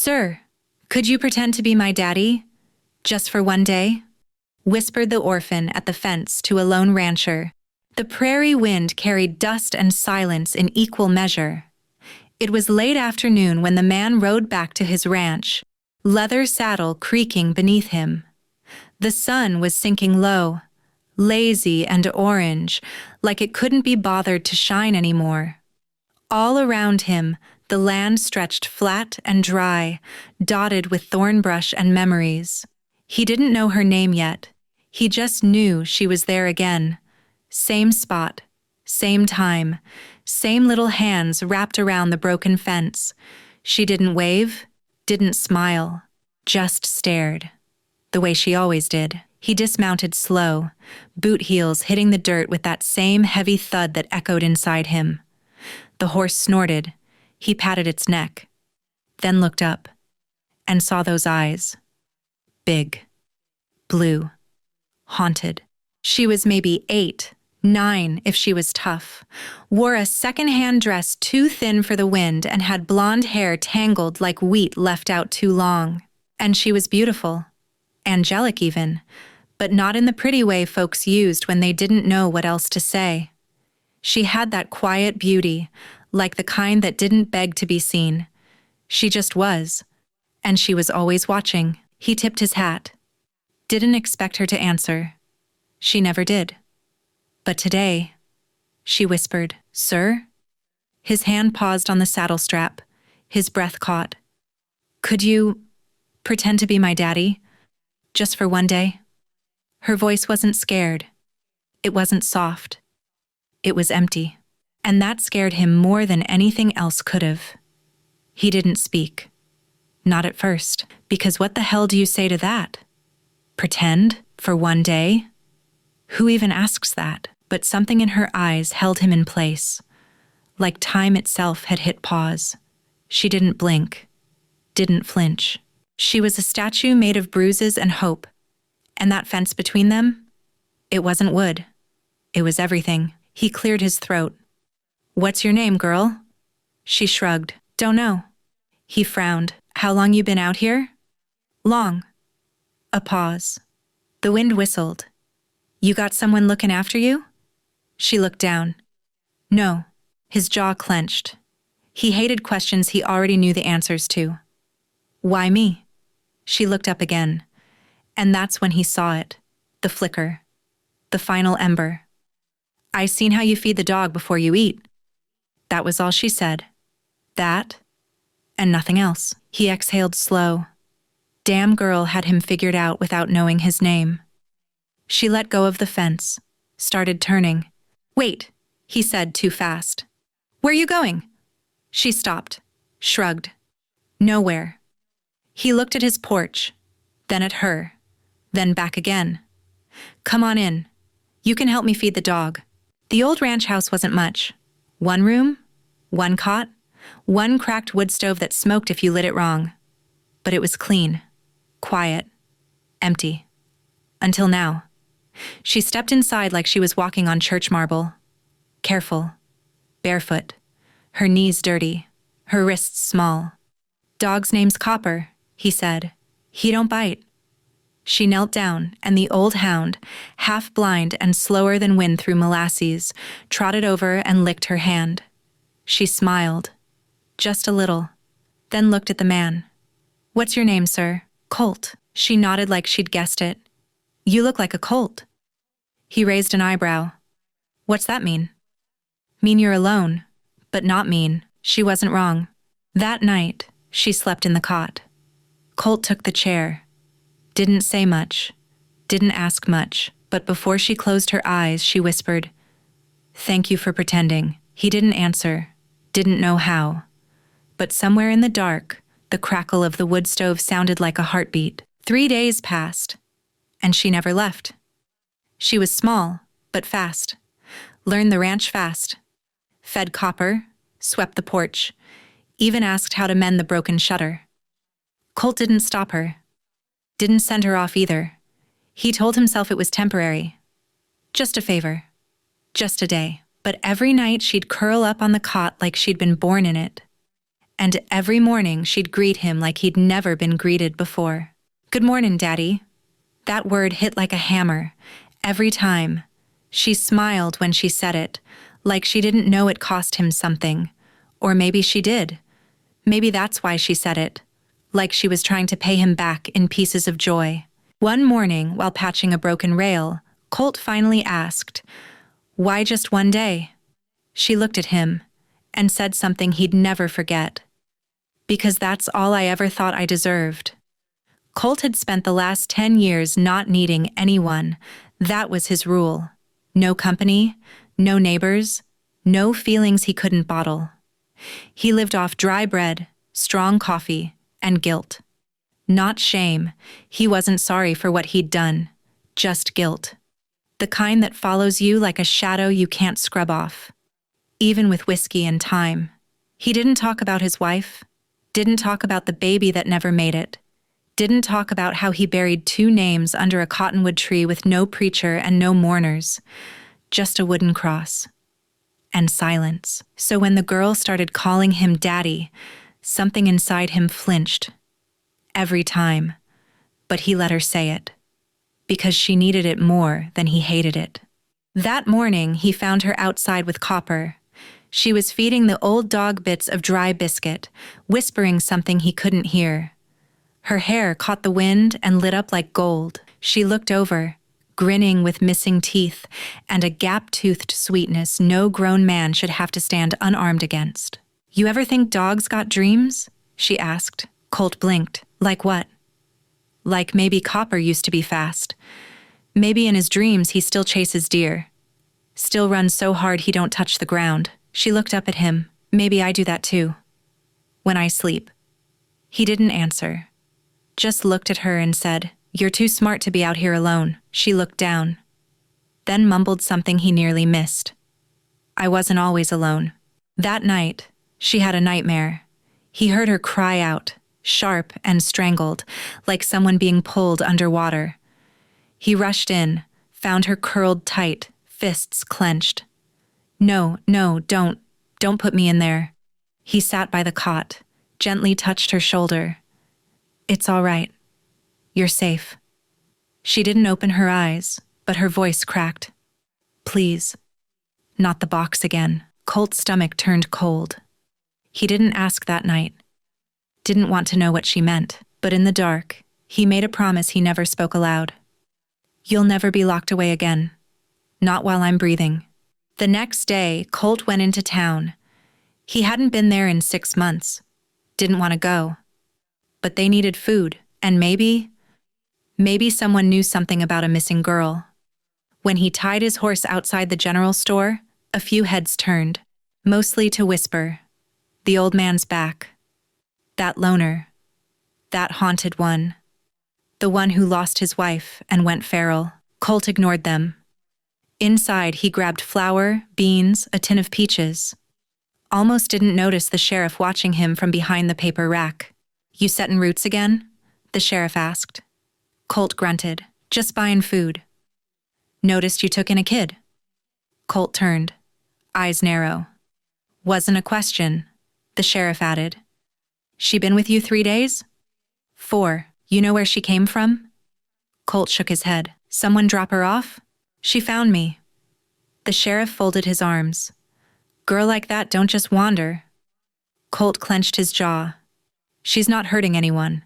"Sir, could you pretend to be my daddy? Just for one day?" whispered the orphan at the fence to a lone rancher. The prairie wind carried dust and silence in equal measure. It was late afternoon when the man rode back to his ranch, leather saddle creaking beneath him. The sun was sinking low, lazy and orange, like it couldn't be bothered to shine anymore. All around him, the land stretched flat and dry, dotted with thorn brush and memories. He didn't know her name yet. He just knew she was there again. Same spot, same time, same little hands wrapped around the broken fence. She didn't wave, didn't smile, just stared. The way she always did. He dismounted slow, boot heels hitting the dirt with that same heavy thud that echoed inside him. The horse snorted. He patted its neck, then looked up, and saw those eyes. Big, blue, haunted. She was maybe 8, 9 if she was tough, wore a second-hand dress too thin for the wind and had blonde hair tangled like wheat left out too long. And she was beautiful, angelic even, but not in the pretty way folks used when they didn't know what else to say. She had that quiet beauty, like the kind that didn't beg to be seen. She just was, and she was always watching. He tipped his hat. Didn't expect her to answer. She never did. But today, she whispered, "Sir?" His hand paused on the saddle strap, his breath caught. "Could you pretend to be my daddy? Just for one day?" Her voice wasn't scared. It wasn't soft. It was empty. And that scared him more than anything else could have. He didn't speak. Not at first, because what the hell do you say to that? Pretend? For one day? Who even asks that? But something in her eyes held him in place. Like time itself had hit pause. She didn't blink. Didn't flinch. She was a statue made of bruises and hope. And that fence between them? It wasn't wood. It was everything. He cleared his throat. "What's your name, girl?" She shrugged. "Don't know." He frowned. "How long you been out here?" "Long." A pause. The wind whistled. "You got someone looking after you?" She looked down. "No." His jaw clenched. He hated questions he already knew the answers to. "Why me?" She looked up again. And that's when he saw it. The flicker. The final ember. "I seen how you feed the dog before you eat." That was all she said. That, and nothing else. He exhaled slow. Damn girl had him figured out without knowing his name. She let go of the fence, started turning. "Wait," he said too fast. "Where you going?" She stopped, shrugged. "Nowhere." He looked at his porch, then at her, then back again. "Come on in. You can help me feed the dog." The old ranch house wasn't much. One room, one cot, one cracked wood stove that smoked if you lit it wrong. But it was clean, quiet, empty. Until now. She stepped inside like she was walking on church marble. Careful, barefoot, her knees dirty, her wrists small. "Dog's name's Copper," he said. "He don't bite." She knelt down, and the old hound, half blind and slower than wind through molasses, trotted over and licked her hand. She smiled, just a little, then looked at the man. "What's your name, sir?" "Colt." She nodded like she'd guessed it. "You look like a colt." He raised an eyebrow. "What's that mean?" "Mean you're alone, but not mean." She wasn't wrong. That night, she slept in the cot. Colt took the chair. Didn't say much, didn't ask much, but before she closed her eyes, she whispered, "Thank you for pretending." He didn't answer, didn't know how. But somewhere in the dark, the crackle of the wood stove sounded like a heartbeat. 3 days passed, and she never left. She was small, but fast. Learned the ranch fast. Fed Copper, swept the porch, even asked how to mend the broken shutter. Colt didn't stop her. Didn't send her off either. He told himself it was temporary. Just a favor. Just a day. But every night she'd curl up on the cot like she'd been born in it. And every morning she'd greet him like he'd never been greeted before. "Good morning, Daddy." That word hit like a hammer. Every time. She smiled when she said it, like she didn't know it cost him something. Or maybe she did. Maybe that's why she said it, like she was trying to pay him back in pieces of joy. One morning, while patching a broken rail, Colt finally asked, "Why just one day?" She looked at him and said something he'd never forget. "Because that's all I ever thought I deserved." Colt had spent the last 10 years not needing anyone. That was his rule. No company, no neighbors, no feelings he couldn't bottle. He lived off dry bread, strong coffee, and guilt. Not shame. He wasn't sorry for what he'd done. Just guilt. The kind that follows you like a shadow you can't scrub off. Even with whiskey and time. He didn't talk about his wife. Didn't talk about the baby that never made it. Didn't talk about how he buried 2 names under a cottonwood tree with no preacher and no mourners. Just a wooden cross. And silence. So when the girl started calling him Daddy, something inside him flinched. Every time. But he let her say it. Because she needed it more than he hated it. That morning, he found her outside with Copper. She was feeding the old dog bits of dry biscuit, whispering something he couldn't hear. Her hair caught the wind and lit up like gold. She looked over, grinning with missing teeth and a gap-toothed sweetness no grown man should have to stand unarmed against. "You ever think dogs got dreams?" she asked. Colt blinked. "Like what?" "Like maybe Copper used to be fast. Maybe in his dreams he still chases deer. Still runs so hard he don't touch the ground." She looked up at him. "Maybe I do that too. When I sleep." He didn't answer. Just looked at her and said, "You're too smart to be out here alone." She looked down. Then mumbled something he nearly missed. "I wasn't always alone." That night, she had a nightmare. He heard her cry out, sharp and strangled, like someone being pulled underwater. He rushed in, found her curled tight, fists clenched. "No, no, don't put me in there." He sat by the cot, gently touched her shoulder. "It's all right. You're safe." She didn't open her eyes, but her voice cracked. "Please." Not the box again. Colt's stomach turned cold. He didn't ask that night. Didn't want to know what she meant, but in the dark, he made a promise he never spoke aloud. "You'll never be locked away again. Not while I'm breathing." The next day, Colt went into town. He hadn't been there in 6 months. Didn't want to go. But they needed food, and maybe someone knew something about a missing girl. When he tied his horse outside the general store, a few heads turned, mostly to whisper, "The old man's back. That loner. That haunted one. The one who lost his wife and went feral." Colt ignored them. Inside, he grabbed flour, beans, a tin of peaches. Almost didn't notice the sheriff watching him from behind the paper rack. "You settin' roots again?" the sheriff asked. Colt grunted. "Just buying food." "Noticed you took in a kid." Colt turned, eyes narrow. "Wasn't a question," the sheriff added. "She been with you 3 days?" "4. You know where she came from?" Colt shook his head. "Someone drop her off?" "She found me." The sheriff folded his arms. "Girl like that don't just wander." Colt clenched his jaw. "She's not hurting anyone."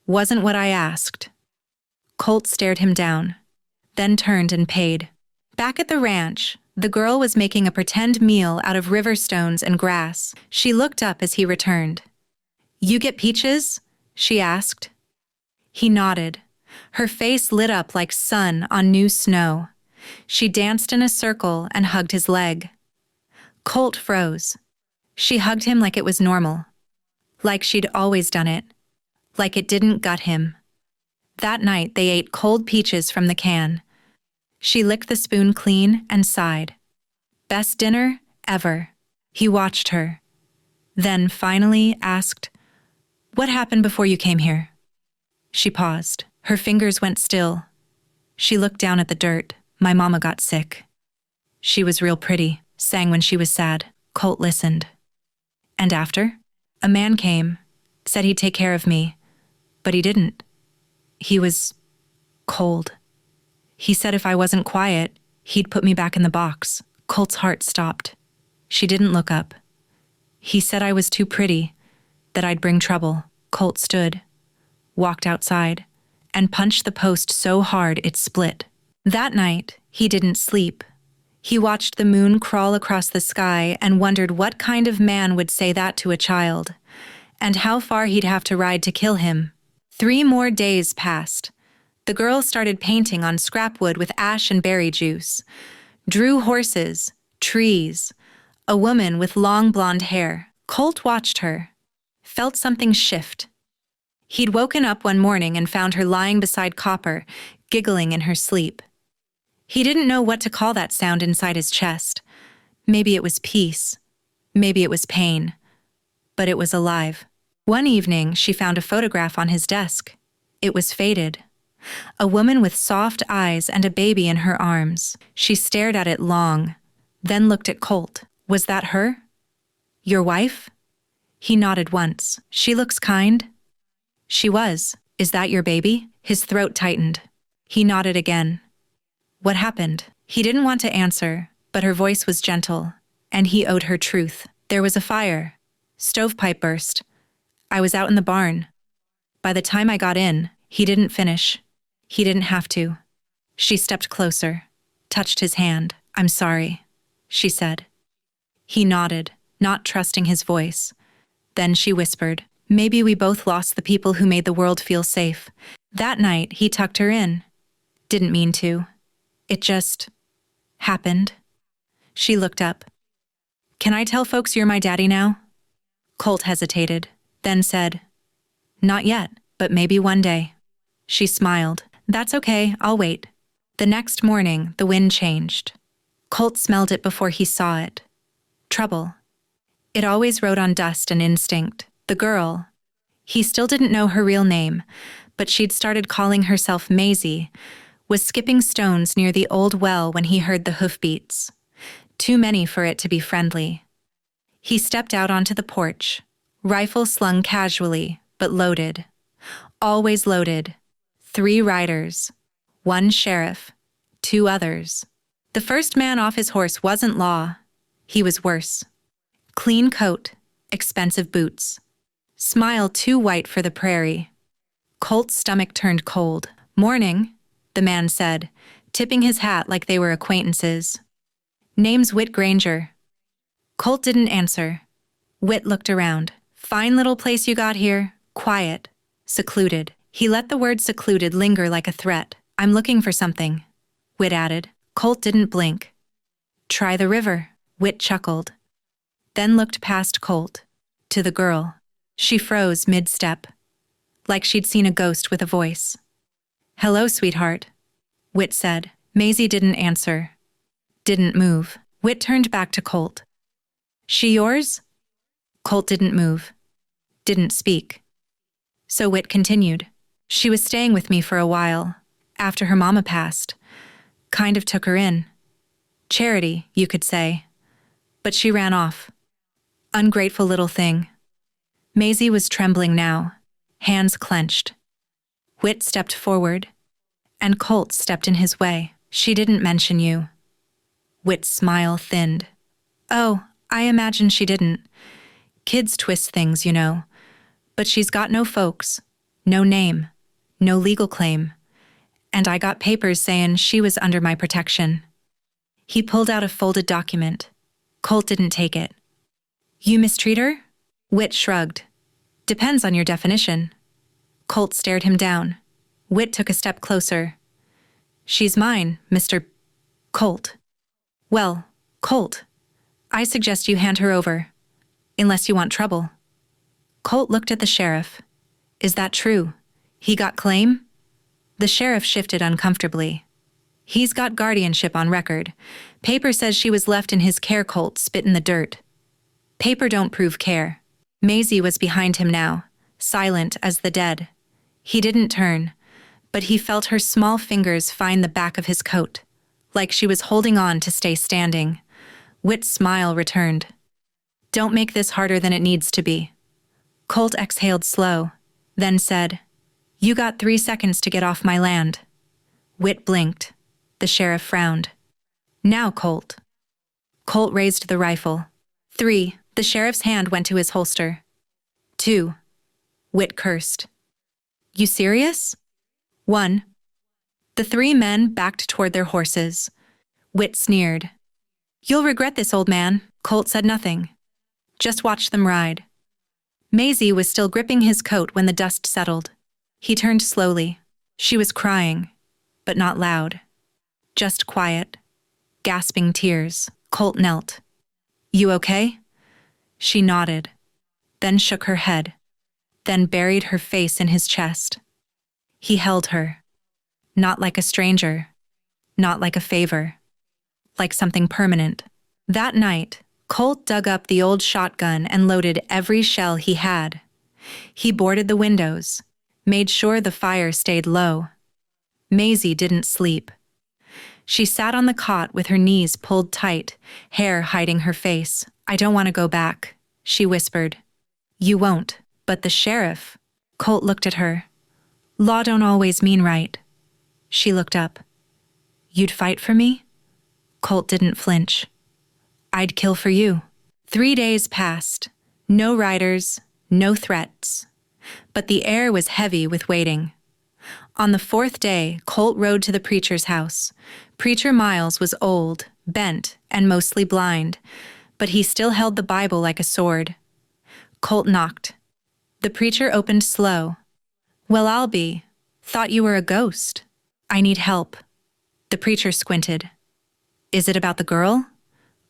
"Wasn't what I asked." Colt stared him down, then turned and paid. Back at the ranch, the girl was making a pretend meal out of river stones and grass. She looked up as he returned. "You get peaches?" she asked. He nodded. Her face lit up like sun on new snow. She danced in a circle and hugged his leg. Colt froze. She hugged him like it was normal. Like she'd always done it. Like it didn't gut him. That night they ate cold peaches from the can. She licked the spoon clean and sighed. "Best dinner ever." He watched her. Then finally asked, "What happened before you came here?" She paused. Her fingers went still. She looked down at the dirt. "My mama got sick. She was real pretty, sang when she was sad." Colt listened. "And after?" A man came, said he'd take care of me, but he didn't. He was cold. He said if I wasn't quiet, he'd put me back in the box. Colt's heart stopped. She didn't look up. He said I was too pretty, that I'd bring trouble. Colt stood, walked outside, and punched the post so hard it split. That night, he didn't sleep. He watched the moon crawl across the sky and wondered what kind of man would say that to a child, and how far he'd have to ride to kill him. 3 more days passed. The girl started painting on scrap wood with ash and berry juice, drew horses, trees, a woman with long blonde hair. Colt watched her, felt something shift. He'd woken up one morning and found her lying beside Copper, giggling in her sleep. He didn't know what to call that sound inside his chest. Maybe it was peace, maybe it was pain, but it was alive. One evening, she found a photograph on his desk. It was faded. A woman with soft eyes and a baby in her arms. She stared at it long, then looked at Colt. Was that her? Your wife? He nodded once. She looks kind. She was. Is that your baby? His throat tightened. He nodded again. What happened? He didn't want to answer, but her voice was gentle, and he owed her truth. There was a fire. Stovepipe burst. I was out in the barn. By the time I got in, he didn't finish. He didn't have to. She stepped closer, touched his hand. I'm sorry, she said. He nodded, not trusting his voice. Then she whispered, maybe we both lost the people who made the world feel safe. That night, he tucked her in. Didn't mean to. It just happened. She looked up. Can I tell folks you're my daddy now? Colt hesitated, then said, not yet, but maybe one day. She smiled. That's okay, I'll wait. The next morning, the wind changed. Colt smelled it before he saw it. Trouble. It always rode on dust and instinct. The girl. He still didn't know her real name, but she'd started calling herself Maisie, was skipping stones near the old well when he heard the hoofbeats. Too many for it to be friendly. He stepped out onto the porch, rifle slung casually, but loaded. Always loaded. 3 riders. 1 sheriff. 2 others. The first man off his horse wasn't Law. He was worse. Clean coat, expensive boots. Smile too white for the prairie. Colt's stomach turned cold. Morning, the man said, tipping his hat like they were acquaintances. Name's Whit Granger. Colt didn't answer. Whit looked around. Fine little place you got here. Quiet. Secluded. He let the word secluded linger like a threat. I'm looking for something, Whit added. Colt didn't blink. Try the river, Whit chuckled. Then looked past Colt, to the girl. She froze mid-step, like she'd seen a ghost with a voice. Hello, sweetheart, Whit said. Maisie didn't answer. Didn't move. Whit turned back to Colt. She yours? Colt didn't move. Didn't speak. So Whit continued. She was staying with me for a while, after her mama passed. Kind of took her in. Charity, you could say. But she ran off. Ungrateful little thing. Maisie was trembling now, hands clenched. Whit stepped forward, and Colt stepped in his way. She didn't mention you. Whit's smile thinned. Oh, I imagine she didn't. Kids twist things, you know. But she's got no folks, no name, no legal claim. And I got papers saying she was under my protection. He pulled out a folded document. Colt didn't take it. You mistreat her? Whit shrugged. Depends on your definition. Colt stared him down. Whit took a step closer. She's mine, Mr. Colt. Well, Colt, I suggest you hand her over, unless you want trouble. Colt looked at the sheriff. Is that true? He got claim? The sheriff shifted uncomfortably. He's got guardianship on record. Paper says she was left in his care. Colt spit in the dirt. Paper don't prove care. Maisie was behind him now, silent as the dead. He didn't turn, but he felt her small fingers find the back of his coat, like she was holding on to stay standing. Whit's smile returned. Don't make this harder than it needs to be. Colt exhaled slow, then said, "You got 3 seconds to get off my land." Whit blinked. The sheriff frowned. "Now, Colt." Colt raised the rifle. 3. The sheriff's hand went to his holster. 2. Whit cursed. "You serious?" 1. The 3 men backed toward their horses. Whit sneered. "You'll regret this, old man." Colt said nothing. Just watched them ride. Maisie was still gripping his coat when the dust settled. He turned slowly. She was crying, but not loud. Just quiet, gasping tears. Colt knelt. "You okay?" She nodded, then shook her head, then buried her face in his chest. He held her. Not like a stranger, not like a favor, like something permanent. That night, Colt dug up the old shotgun and loaded every shell he had. He boarded the windows, made sure the fire stayed low. Maisie didn't sleep. She sat on the cot with her knees pulled tight, hair hiding her face. "I don't want to go back," she whispered. "You won't." "But the sheriff." Colt looked at her. "Law don't always mean right." She looked up. "You'd fight for me?" Colt didn't flinch. "I'd kill for you." 3 days passed. No riders, no threats. But the air was heavy with waiting. On the 4th day, Colt rode to the preacher's house. Preacher Miles was old, bent, and mostly blind, but he still held the Bible like a sword. Colt knocked. The preacher opened slow. "Well, I'll be. Thought you were a ghost. I need help." The preacher squinted. "Is it about the girl?"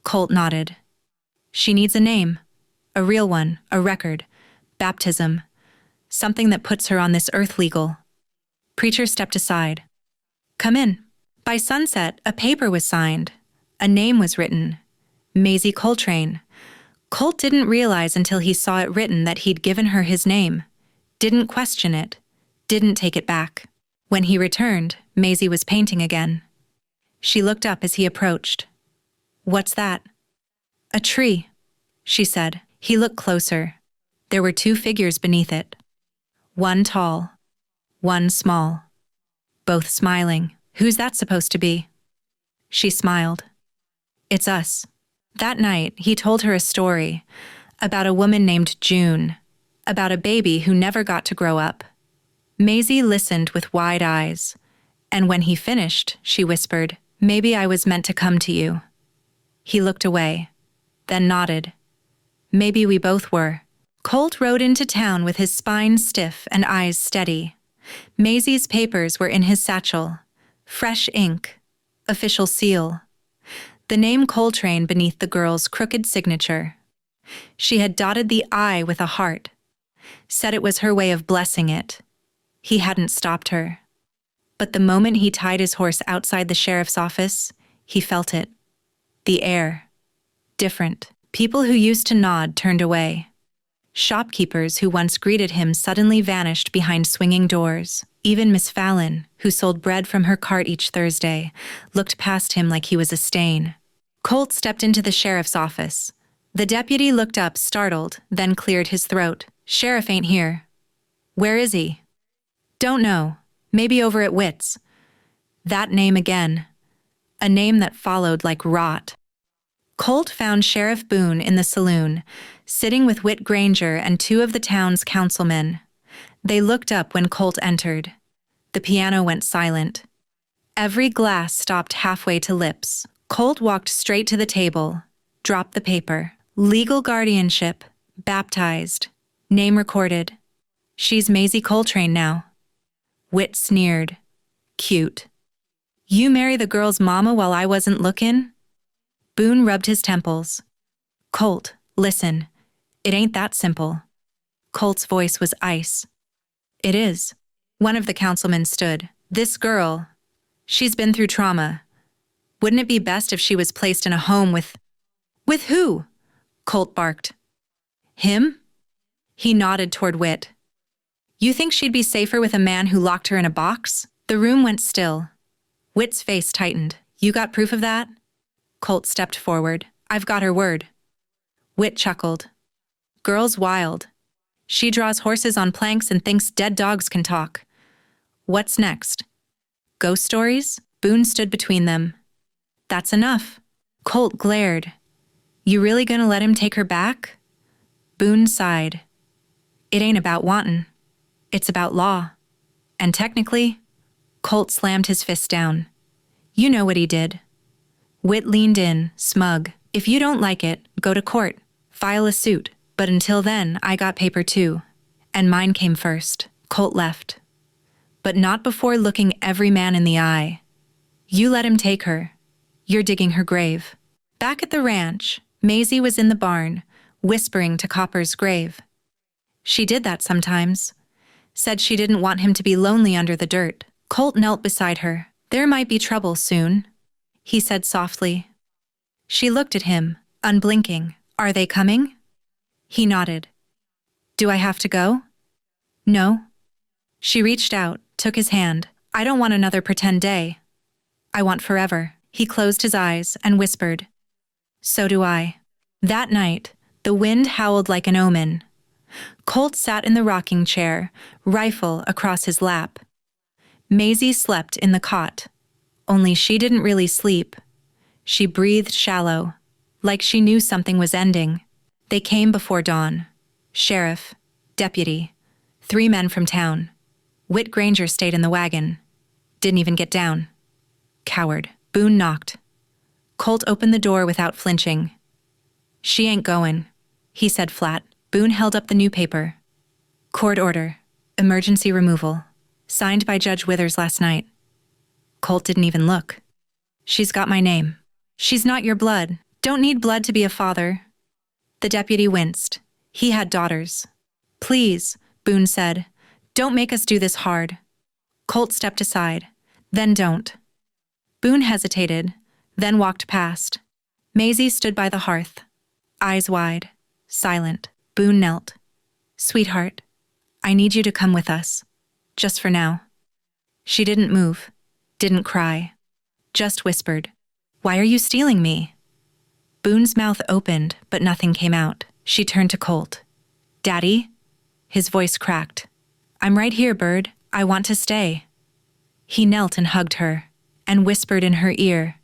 Colt nodded. "She needs a name. A real one, a record, baptism, something that puts her on this earth legal." Preacher stepped aside. "Come in." By sunset, a paper was signed. A name was written. Maisie Coltrane. Colt didn't realize until he saw it written that he'd given her his name. Didn't question it. Didn't take it back. When he returned, Maisie was painting again. She looked up as he approached. "What's that?" "A tree," she said. He looked closer. There were 2 figures beneath it. One tall, one small. Both smiling. "Who's that supposed to be?" She smiled. "It's us." That night, he told her a story about a woman named June, about a baby who never got to grow up. Maisie listened with wide eyes, and when he finished, she whispered, "Maybe I was meant to come to you." He looked away, then nodded. "Maybe we both were." Colt rode into town with his spine stiff and eyes steady. Maisie's papers were in his satchel. Fresh ink, official seal. The name Coltrane beneath the girl's crooked signature. She had dotted the I with a heart, said it was her way of blessing it. He hadn't stopped her. But the moment he tied his horse outside the sheriff's office, he felt it. The air. Different. People who used to nod turned away. Shopkeepers who once greeted him suddenly vanished behind swinging doors. Even Miss Fallon, who sold bread from her cart each Thursday, looked past him like he was a stain. Colt stepped into the sheriff's office. The deputy looked up, startled, then cleared his throat. "Sheriff ain't here." "Where is he?" "Don't know. Maybe over at Witt's." That name again. A name that followed like rot. Colt found Sheriff Boone in the saloon, sitting with Whit Granger and 2 of the town's councilmen. They looked up when Colt entered. The piano went silent. Every glass stopped halfway to lips. Colt walked straight to the table, dropped the paper. "Legal guardianship, baptized, name recorded. She's Maisie Coltrane now." Whit sneered. "Cute. You marry the girl's mama while I wasn't lookin'?" Boone rubbed his temples. "Colt, listen. It ain't that simple." Colt's voice was ice. "It is." One of the councilmen stood. "This girl, she's been through trauma. Wouldn't it be best if she was placed in a home with—" "With who?" Colt barked. "Him?" He nodded toward Whit. "You think she'd be safer with a man who locked her in a box?" The room went still. Whit's face tightened. "You got proof of that?" Colt stepped forward. "I've got her word." Whit chuckled. "Girl's wild. She draws horses on planks and thinks dead dogs can talk. What's next? Ghost stories? Boone stood between them. That's enough. Colt glared. You really gonna let him take her back? Boone sighed. It ain't about wantin'. It's about law. And technically, Colt slammed his fist down. You know what he did. Whit leaned in, smug. If you don't like it, go to court. File a suit. But until then, I got paper too. And mine came first. Colt left. But not before looking every man in the eye. You let him take her. You're digging her grave. Back at the ranch, Maisie was in the barn, whispering to Copper's grave. She did that sometimes. Said she didn't want him to be lonely under the dirt. Colt knelt beside her. There might be trouble soon, he said softly. She looked at him, unblinking. Are they coming? He nodded. Do I have to go? No. She reached out, took his hand. I don't want another pretend day. I want forever. He closed his eyes and whispered. So do I. That night, the wind howled like an omen. Colt sat in the rocking chair, rifle across his lap. Maisie slept in the cot. Only she didn't really sleep. She breathed shallow, like she knew something was ending. They came before dawn. Sheriff, deputy, 3 men from town. Whit Granger stayed in the wagon. Didn't even get down. Coward. Boone knocked. Colt opened the door without flinching. She ain't goin', he said flat. Boone held up the new paper. Court order. Emergency removal. Signed by Judge Withers last night. Colt didn't even look. She's got my name. She's not your blood. Don't need blood to be a father. The deputy winced. He had daughters. Please, Boone said. Don't make us do this hard. Colt stepped aside. Then don't. Boone hesitated, then walked past. Maisie stood by the hearth, eyes wide, silent. Boone knelt. Sweetheart, I need you to come with us. Just for now. She didn't move, didn't cry, just whispered. Why are you stealing me? Boone's mouth opened, but nothing came out. She turned to Colt. Daddy? His voice cracked. I'm right here, Bird. I want to stay. He knelt and hugged her, and whispered in her ear,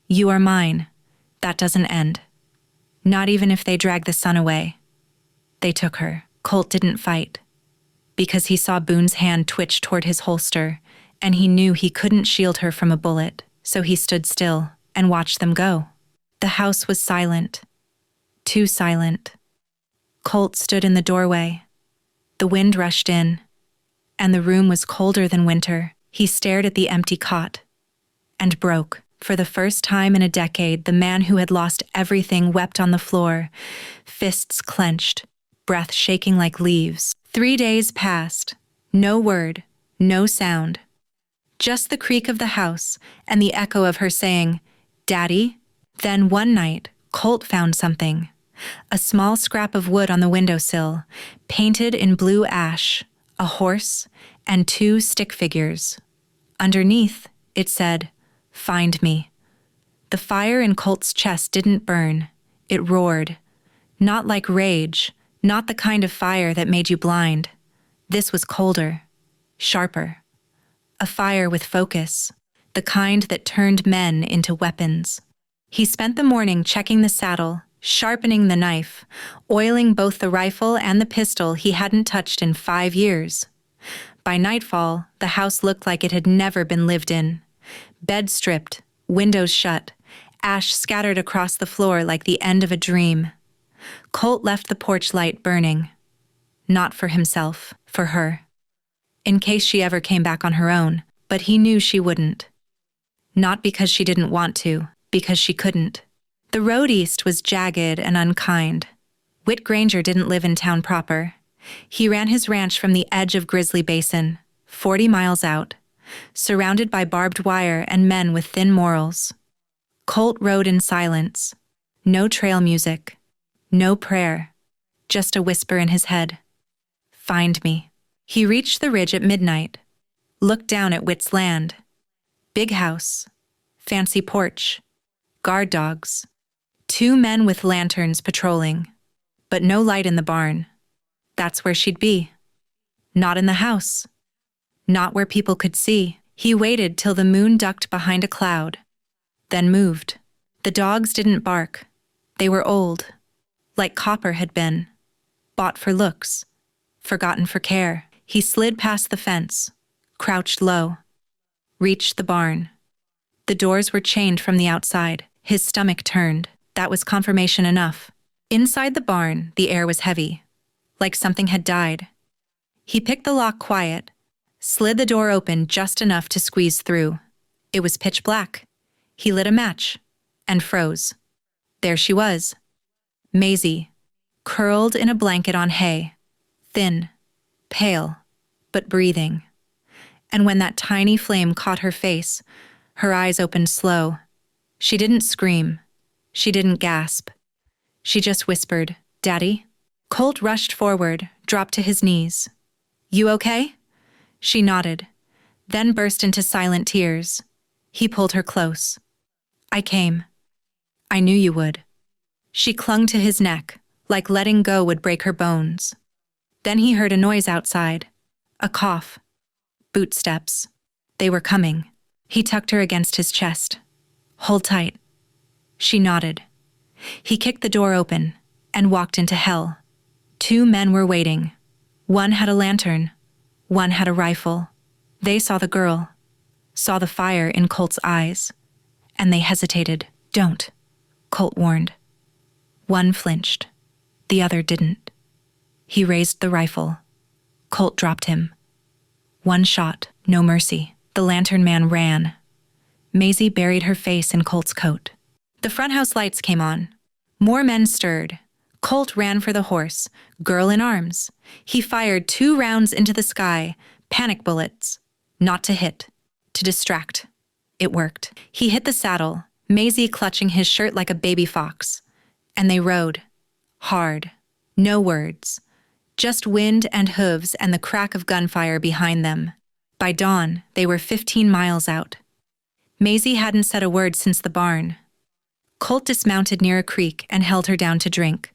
You are mine. That doesn't end. Not even if they drag the sun away. They took her. Colt didn't fight. Because he saw Boone's hand twitch toward his holster, and he knew he couldn't shield her from a bullet, so he stood still and watched them go. The house was silent. Too silent. Colt stood in the doorway. The wind rushed in, and the room was colder than winter. He stared at the empty cot and broke. For the first time in a decade, the man who had lost everything wept on the floor, fists clenched, breath shaking like leaves. 3 days passed. No word, no sound. Just the creak of the house and the echo of her saying, Daddy? Then one night, Colt found something. A small scrap of wood on the windowsill, painted in blue ash, a horse, and 2 stick figures. Underneath, it said, Find me. The fire in Colt's chest didn't burn. It roared. Not like rage, not the kind of fire that made you blind. This was colder, sharper. A fire with focus, the kind that turned men into weapons. He spent the morning checking the saddle, sharpening the knife, oiling both the rifle and the pistol he hadn't touched in 5 years. By nightfall, the house looked like it had never been lived in. Bed stripped, windows shut, ash scattered across the floor like the end of a dream. Colt left the porch light burning. Not for himself, for her. In case she ever came back on her own, but he knew she wouldn't. Not because she didn't want to, because she couldn't. The road east was jagged and unkind. Whit Granger didn't live in town proper. He ran his ranch from the edge of Grizzly Basin, 40 miles out, surrounded by barbed wire and men with thin morals. Colt rode in silence. No trail music. No prayer. Just a whisper in his head. Find me. He reached the ridge at midnight, looked down at Whit's land. Big house, fancy porch, guard dogs, 2 men with lanterns patrolling, but no light in the barn. That's where she'd be. Not in the house. Not where people could see. He waited till the moon ducked behind a cloud, then moved. The dogs didn't bark. They were old, like Copper had been. Bought for looks, forgotten for care. He slid past the fence, crouched low, reached the barn. The doors were chained from the outside. His stomach turned. That was confirmation enough. Inside the barn, the air was heavy, like something had died. He picked the lock quiet, slid the door open just enough to squeeze through. It was pitch black. He lit a match and froze. There she was, Maisie, curled in a blanket on hay, thin, pale, but breathing. And when that tiny flame caught her face, her eyes opened slow. She didn't scream. She didn't gasp. She just whispered, "Daddy?" Colt rushed forward, dropped to his knees. "You okay?" She nodded, then burst into silent tears. He pulled her close. "I came. I knew you would." She clung to his neck, like letting go would break her bones. Then he heard a noise outside. A cough. Boot steps. They were coming. He tucked her against his chest. "Hold tight." She nodded. He kicked the door open and walked into hell. 2 men were waiting. One had a lantern. One had a rifle. They saw the girl, saw the fire in Colt's eyes, and they hesitated. "Don't," Colt warned. One flinched. The other didn't. He raised the rifle. Colt dropped him. One shot, no mercy. The lantern man ran. Maisie buried her face in Colt's coat. The front house lights came on. More men stirred. Colt ran for the horse, girl in arms. He fired 2 rounds into the sky, panic bullets. Not to hit, to distract. It worked. He hit the saddle, Maisie clutching his shirt like a baby fox. And they rode. Hard. No words. Just wind and hooves and the crack of gunfire behind them. By dawn, they were 15 miles out. Maisie hadn't said a word since the barn. Colt dismounted near a creek and held her down to drink.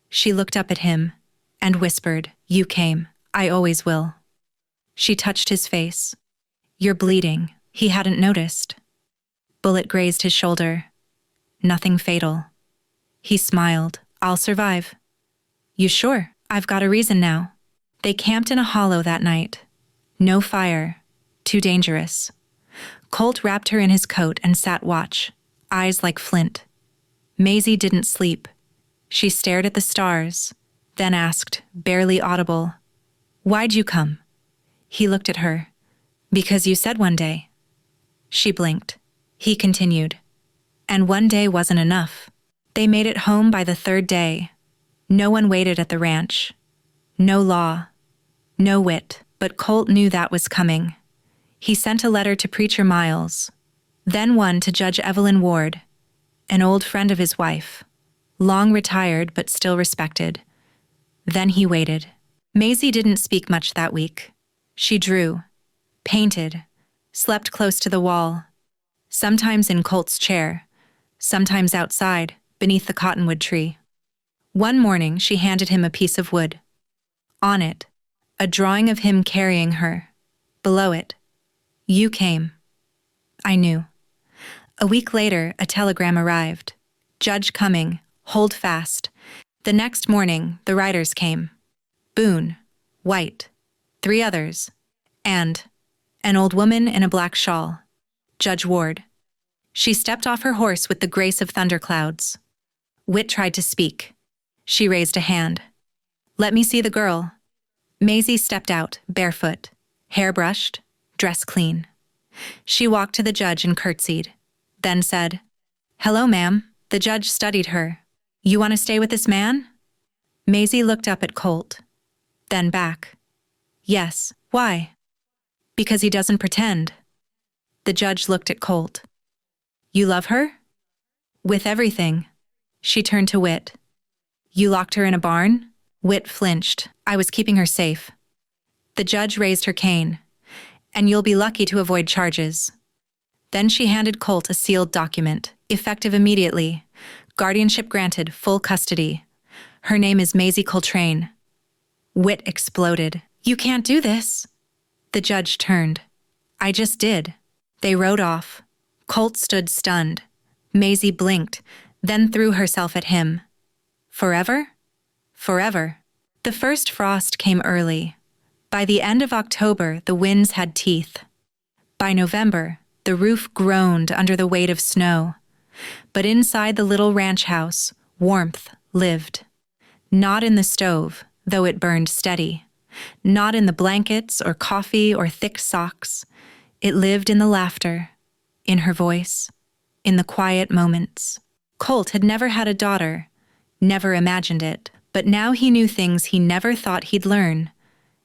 She looked up at him and whispered, "You came. I always will." She touched his face. "You're bleeding." He hadn't noticed. Bullet grazed his shoulder. Nothing fatal. He smiled. "I'll survive." "You sure?" "I've got a reason now." They camped in a hollow that night. No fire. Too dangerous. Colt wrapped her in his coat and sat watch, eyes like flint. Maisie didn't sleep. She stared at the stars, then asked, barely audible, "Why'd you come?" He looked at her. "Because you said one day." She blinked. He continued. And one day wasn't enough. They made it home by the 3rd day. No one waited at the ranch. No law. No wit. But Colt knew that was coming. He sent a letter to Preacher Miles, then one to Judge Evelyn Ward, an old friend of his wife, long retired but still respected. Then he waited. Maisie didn't speak much that week. She drew, painted, slept close to the wall, sometimes in Colt's chair, sometimes outside, beneath the cottonwood tree. One morning she handed him a piece of wood. On it, a drawing of him carrying her. Below it, "You came." I knew. A week later, a telegram arrived. "Judge coming. Hold fast." The next morning, the riders came. Boone, White, 3 others, and an old woman in a black shawl, Judge Ward. She stepped off her horse with the grace of thunderclouds. Whit tried to speak. She raised a hand. "Let me see the girl." Maisie stepped out, barefoot, hair brushed, dress clean. She walked to the judge and curtsied, then said, "Hello, ma'am." The judge studied her. "You want to stay with this man?" Maisie looked up at Colt, then back. "Yes, why?" "Because he doesn't pretend." The judge looked at Colt. "You love her?" "With everything." She turned to Whit. "You locked her in a barn?" Whit flinched. "I was keeping her safe." The judge raised her cane. "And you'll be lucky to avoid charges." Then she handed Colt a sealed document, effective immediately. Guardianship granted, full custody. Her name is Maisie Coltrane. Wit exploded. "You can't do this." The judge turned. "I just did." They rode off. Colt stood stunned. Maisie blinked, then threw herself at him. Forever? Forever. The first frost came early. By the end of October, the winds had teeth. By November, the roof groaned under the weight of snow. But inside the little ranch house, warmth lived. Not in the stove, though it burned steady. Not in the blankets or coffee or thick socks. It lived in the laughter, in her voice, in the quiet moments. Colt had never had a daughter, never imagined it, but now he knew things he never thought he'd learn.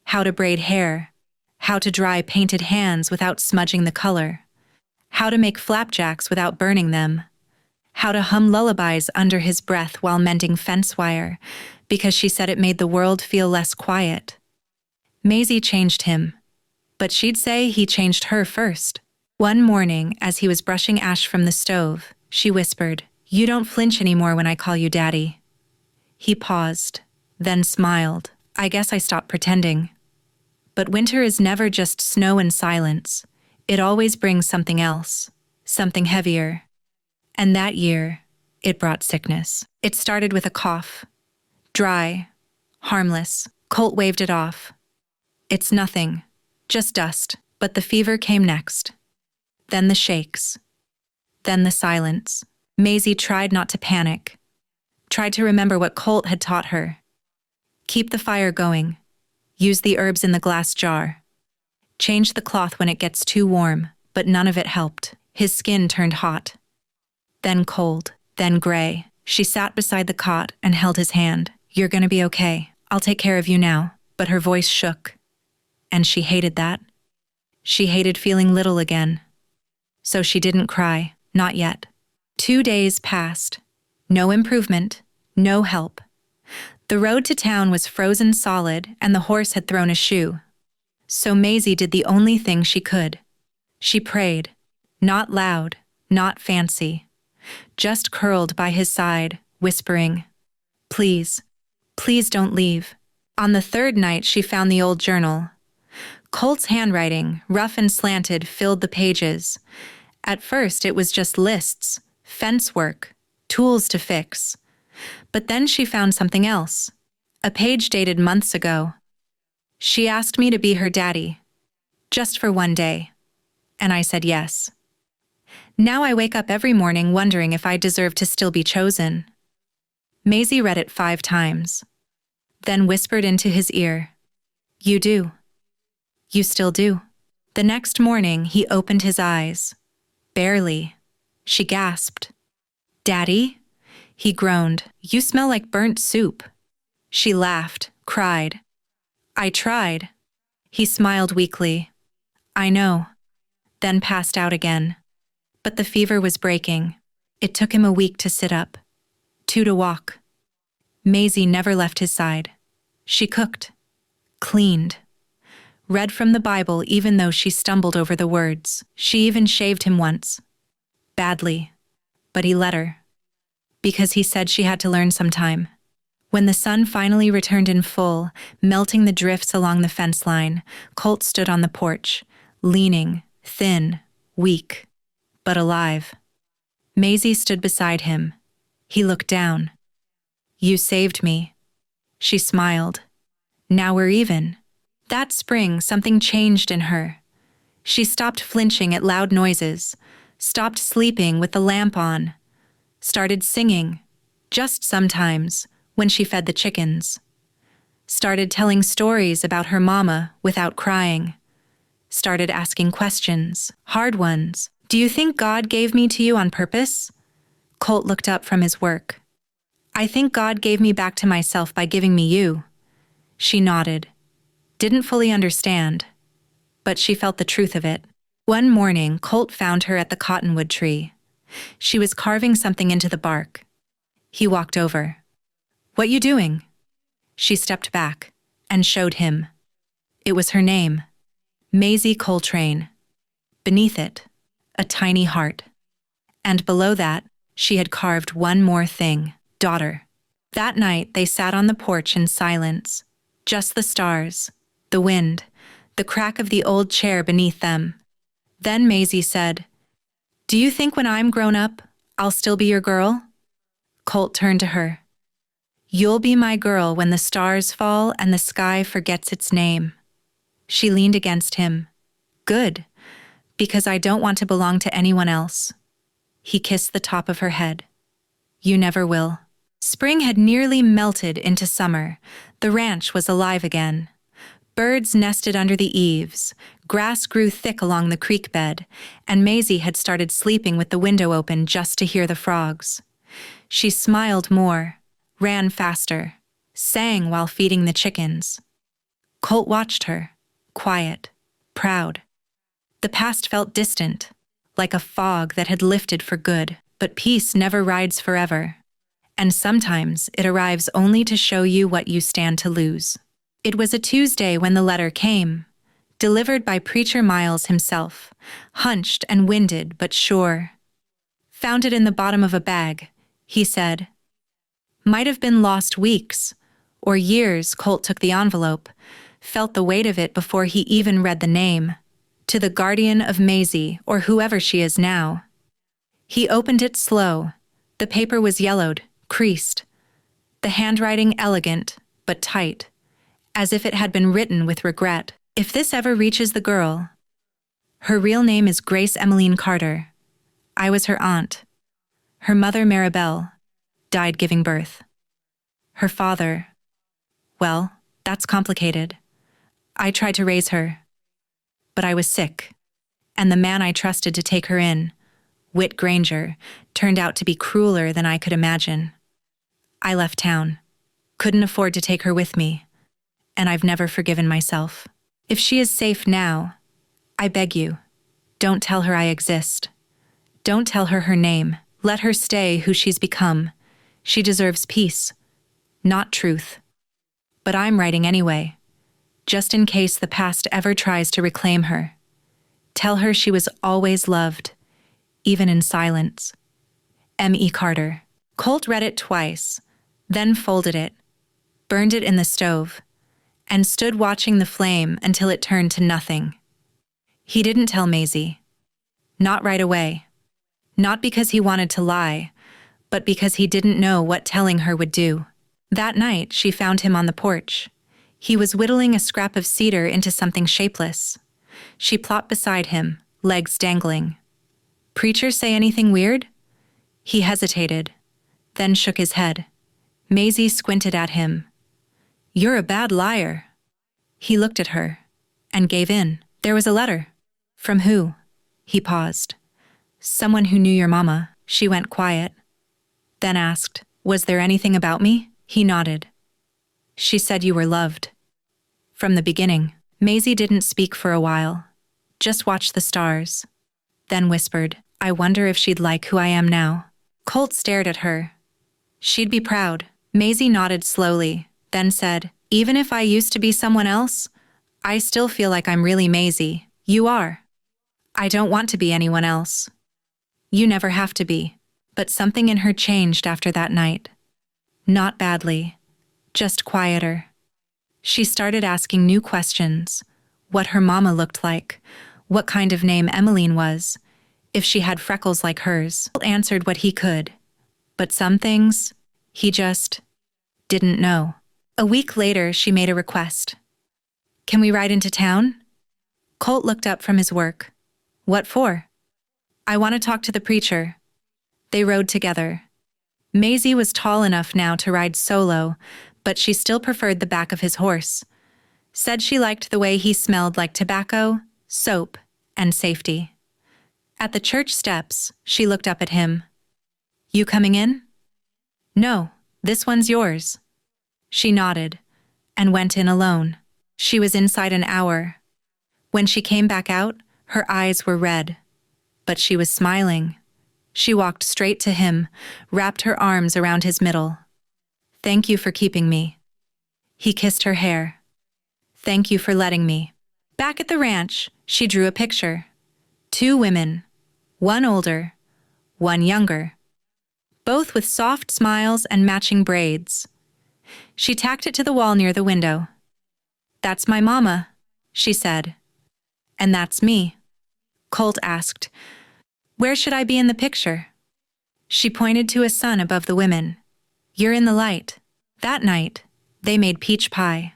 How to braid hair, how to dry painted hands without smudging the color, how to make flapjacks without burning them, how to hum lullabies under his breath while mending fence wire, because she said it made the world feel less quiet. Maisie changed him, but she'd say he changed her first. One morning, as he was brushing ash from the stove, she whispered, "You don't flinch anymore when I call you Daddy." He paused, then smiled. "I guess I stopped pretending." But winter is never just snow and silence. It always brings something else, something heavier. And that year, it brought sickness. It started with a cough. Dry, harmless. Colt waved it off. "It's nothing, just dust." But the fever came next. Then the shakes. Then the silence. Maisie tried not to panic. Tried to remember what Colt had taught her. Keep the fire going. Use the herbs in the glass jar. Change the cloth when it gets too warm, but none of it helped. His skin turned hot. Then cold, then gray. She sat beside the cot and held his hand. "You're gonna be okay. I'll take care of you now." But her voice shook. And she hated that. She hated feeling little again. So she didn't cry, not yet. 2 days passed. No improvement, no help. The road to town was frozen solid and the horse had thrown a shoe. So Maisie did the only thing she could. She prayed, not loud, not fancy, just curled by his side, whispering, "Please, please don't leave." On the third night she found the old journal. Colt's handwriting, rough and slanted, filled the pages. At first it was just lists, fence work, tools to fix. But then she found something else. A page dated months ago. "She asked me to be her daddy, just for one day. And I said yes. Now I wake up every morning wondering if I deserve to still be chosen." Maisie read it 5 times. Then whispered into his ear, "You do. You still do." The next morning he opened his eyes. Barely. She gasped. "Daddy?" He groaned. "You smell like burnt soup." She laughed, cried. "I tried." He smiled weakly. "I know." Then passed out again. But the fever was breaking. It took him a week to sit up, 2 to walk. Maisie never left his side. She cooked, cleaned, read from the Bible even though she stumbled over the words. She even shaved him once. Badly. But he let her. Because he said she had to learn sometime. When the sun finally returned in full, melting the drifts along the fence line, Colt stood on the porch, leaning, thin, weak, but alive. Maisie stood beside him. He looked down. "You saved me." She smiled. "Now we're even." That spring, something changed in her. She stopped flinching at loud noises, stopped sleeping with the lamp on, started singing, just sometimes, when she fed the chickens. Started telling stories about her mama without crying. Started asking questions, hard ones. "Do you think God gave me to you on purpose?" Colt looked up from his work. "I think God gave me back to myself by giving me you." She nodded. Didn't fully understand, but she felt the truth of it. One morning, Colt found her at the cottonwood tree. She was carving something into the bark. He walked over. "What you doing?" She stepped back and showed him. It was her name, Maisie Coltrane. Beneath it, a tiny heart. And below that, she had carved one more thing, daughter. That night, they sat on the porch in silence, Just the stars, the wind, the crack of the old chair beneath them. Then Maisie said, "Do you think when I'm grown up, I'll still be your girl?" Colt turned to her. "You'll be my girl when the stars fall and the sky forgets its name." She leaned against him. "Good, because I don't want to belong to anyone else." He kissed the top of her head. "You never will." Spring had nearly melted into summer. The ranch was alive again. Birds nested under the eaves, grass grew thick along the creek bed, and Maisie had started sleeping with the window open just to hear the frogs. She smiled more, ran faster, sang while feeding the chickens. Colt watched her, quiet, proud. The past felt distant, like a fog that had lifted for good, but peace never rides forever. And sometimes it arrives only to show you what you stand to lose. It was a Tuesday when the letter came, delivered by Preacher Miles himself, hunched and winded but sure. "Found it in the bottom of a bag," he said. Might have been lost weeks, or years. Colt took the envelope, felt the weight of it before he even read the name. To the guardian of Maisie, or whoever she is now. He opened it slow. The paper was yellowed, creased. The handwriting elegant, but tight, as if it had been written with regret. "If this ever reaches the girl, her real name is Grace Emmeline Carter. I was her aunt. Her mother, Maribel, died giving birth. Her father, well, that's complicated. I tried to raise her, but I was sick, and the man I trusted to take her in, Whit Granger, turned out to be crueler than I could imagine. I left town, couldn't afford to take her with me, and I've never forgiven myself. If she is safe now, I beg you, don't tell her I exist. Don't tell her her name. Let her stay who she's become. She deserves peace, not truth. But I'm writing anyway, just in case the past ever tries to reclaim her. Tell her she was always loved, even in silence. M.E. Carter." Colt read it twice, then folded it, burned it in the stove, and stood watching the flame until it turned to nothing. He didn't tell Maisie. Not right away. Not because he wanted to lie, but because he didn't know what telling her would do. That night, she found him on the porch. He was whittling a scrap of cedar into something shapeless. She plopped beside him, legs dangling. "Preacher say anything weird?" He hesitated, then shook his head. Maisie squinted at him. "You're a bad liar." He looked at her, and gave in. "There was a letter." "From who?" He paused. "Someone who knew your mama." She went quiet, then asked, "Was there anything about me?" He nodded. "She said you were loved. From the beginning." Maisie didn't speak for a while, just watched the stars, then whispered, "I wonder if she'd like who I am now." Colt stared at her. "She'd be proud." Maisie nodded slowly, then said, "Even if I used to be someone else, I still feel like I'm really Maisie." "You are." "I don't want to be anyone else." "You never have to be." But something in her changed after that night. Not badly, just quieter. She started asking new questions. What her mama looked like, what kind of name Emmeline was, if she had freckles like hers. Colt answered what he could, but some things, he just didn't know. A week later, she made a request. "Can we ride into town?" Colt looked up from his work. "What for?" "I want to talk to the preacher." They rode together. Maisie was tall enough now to ride solo, but she still preferred the back of his horse. Said she liked the way he smelled like tobacco, soap, and safety. At the church steps, she looked up at him. "You coming in?" "No, this one's yours." She nodded, and went in alone. She was inside an hour. When she came back out, her eyes were red, but she was smiling. She walked straight to him, wrapped her arms around his middle. "Thank you for keeping me." He kissed her hair. "Thank you for letting me." Back at the ranch, she drew a picture. 2 women, one older, one younger, both with soft smiles and matching braids. She tacked it to the wall near the window. "That's my mama," she said. "And that's me." Colt asked, "Where should I be in the picture?" She pointed to a sun above the women. "You're in the light." That night, they made peach pie.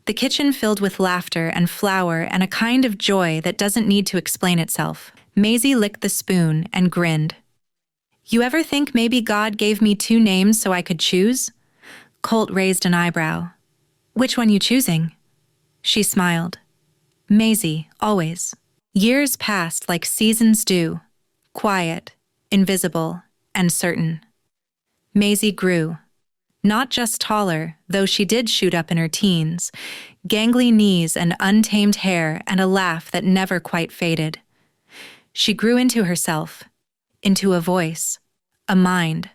The kitchen filled with laughter and flour and a kind of joy that doesn't need to explain itself. Maisie licked the spoon and grinned. "You ever think maybe God gave me 2 names so I could choose?" Colt raised an eyebrow. "Which one you choosing?" She smiled. "Maisie, always." Years passed like seasons do, quiet, invisible, and certain. Maisie grew. Not just taller, though she did shoot up in her teens, gangly knees and untamed hair and a laugh that never quite faded. She grew into herself, into a voice, a mind,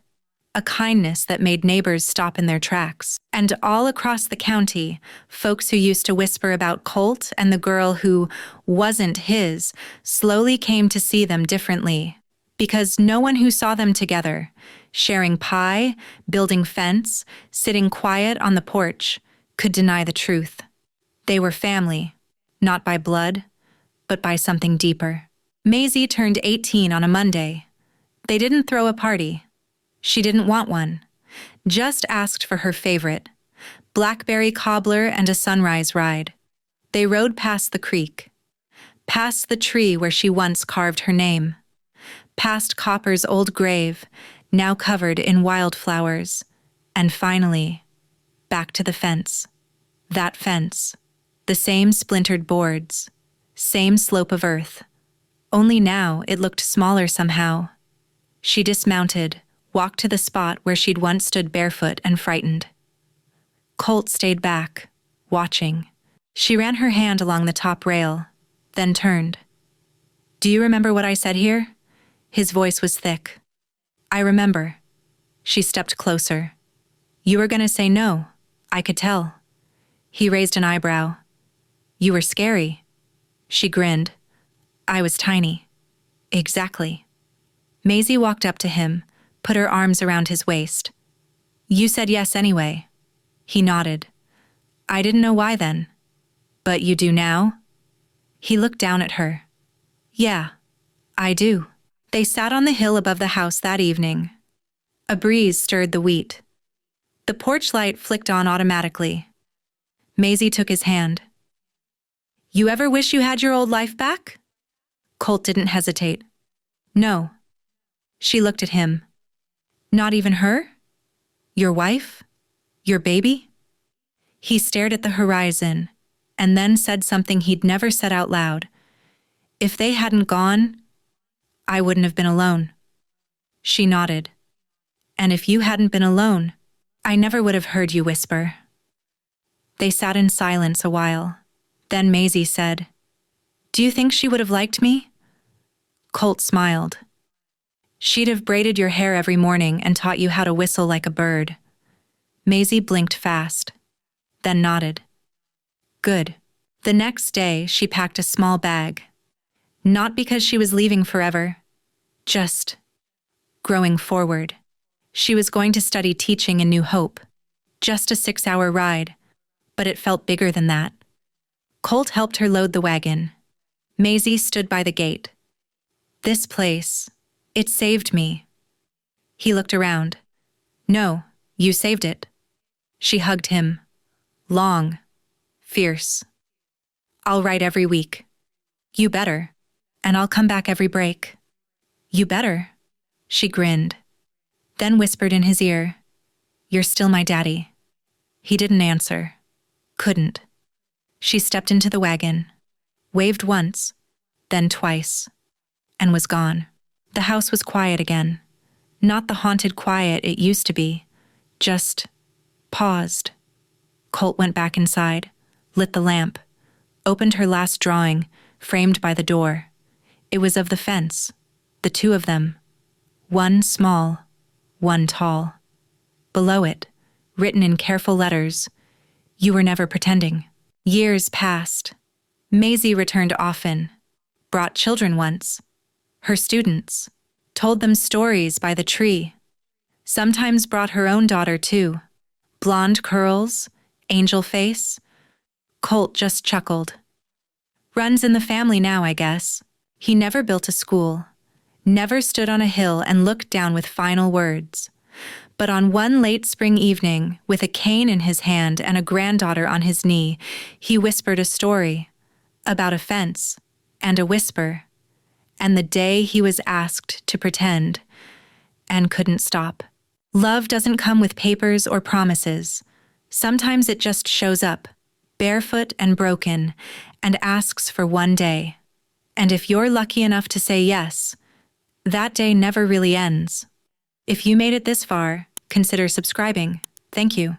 a kindness that made neighbors stop in their tracks. And all across the county, folks who used to whisper about Colt and the girl who wasn't his slowly came to see them differently. Because no one who saw them together, sharing pie, building fence, sitting quiet on the porch, could deny the truth. They were family, not by blood, but by something deeper. Maisie turned 18 on a Monday. They didn't throw a party. She didn't want one. Just asked for her favorite, blackberry cobbler and a sunrise ride. They rode past the creek, past the tree where she once carved her name, past Copper's old grave, now covered in wildflowers, and finally, back to the fence. That fence, the same splintered boards, same slope of earth. Only now it looked smaller somehow. She dismounted, walked to the spot where she'd once stood barefoot and frightened. Colt stayed back, watching. She ran her hand along the top rail, then turned. "Do you remember what I said here?" His voice was thick. "I remember." She stepped closer. "You were gonna say no. I could tell." He raised an eyebrow. "You were scary." She grinned. "I was tiny." "Exactly." Maisie walked up to him, put her arms around his waist. "You said yes anyway." He nodded. "I didn't know why then." "But you do now?" He looked down at her. "Yeah, I do." They sat on the hill above the house that evening. A breeze stirred the wheat. The porch light flicked on automatically. Maisie took his hand. "You ever wish you had your old life back?" Colt didn't hesitate. "No." She looked at him. "Not even her? Your wife? Your baby?" He stared at the horizon, and then said something he'd never said out loud. "If they hadn't gone, I wouldn't have been alone." She nodded. "And if you hadn't been alone, I never would have heard you whisper." They sat in silence a while. Then Maisie said, "Do you think she would have liked me?" Colt smiled. "She'd have braided your hair every morning and taught you how to whistle like a bird." Maisie blinked fast, then nodded. "Good." The next day, she packed a small bag. Not because she was leaving forever, just growing forward. She was going to study teaching in New Hope. Just a 6-hour ride, but it felt bigger than that. Colt helped her load the wagon. Maisie stood by the gate. "This place, it saved me." He looked around. "No, you saved it." She hugged him. Long, fierce. "I'll write every week." "You better. And I'll come back every break." "You better." She grinned, then whispered in his ear, "You're still my daddy." He didn't answer. Couldn't. She stepped into the wagon, waved once, then twice, and was gone. The house was quiet again. Not the haunted quiet it used to be, just paused. Colt went back inside, lit the lamp, opened her last drawing, framed by the door. It was of the fence, the 2 of them, one small, one tall. Below it, written in careful letters, "You were never pretending." Years passed. Maisie returned often, brought children once, her students, told them stories by the tree. Sometimes brought her own daughter too. Blonde curls, angel face. Colt just chuckled. Runs in the family now, I guess. He never built a school, never stood on a hill and looked down with final words. But on one late spring evening, with a cane in his hand and a granddaughter on his knee, he whispered a story about a fence and a whisper, and the day he was asked to pretend and couldn't stop. Love doesn't come with papers or promises. Sometimes it just shows up, barefoot and broken, and asks for one day. And if you're lucky enough to say yes, that day never really ends. If you made it this far, consider subscribing. Thank you.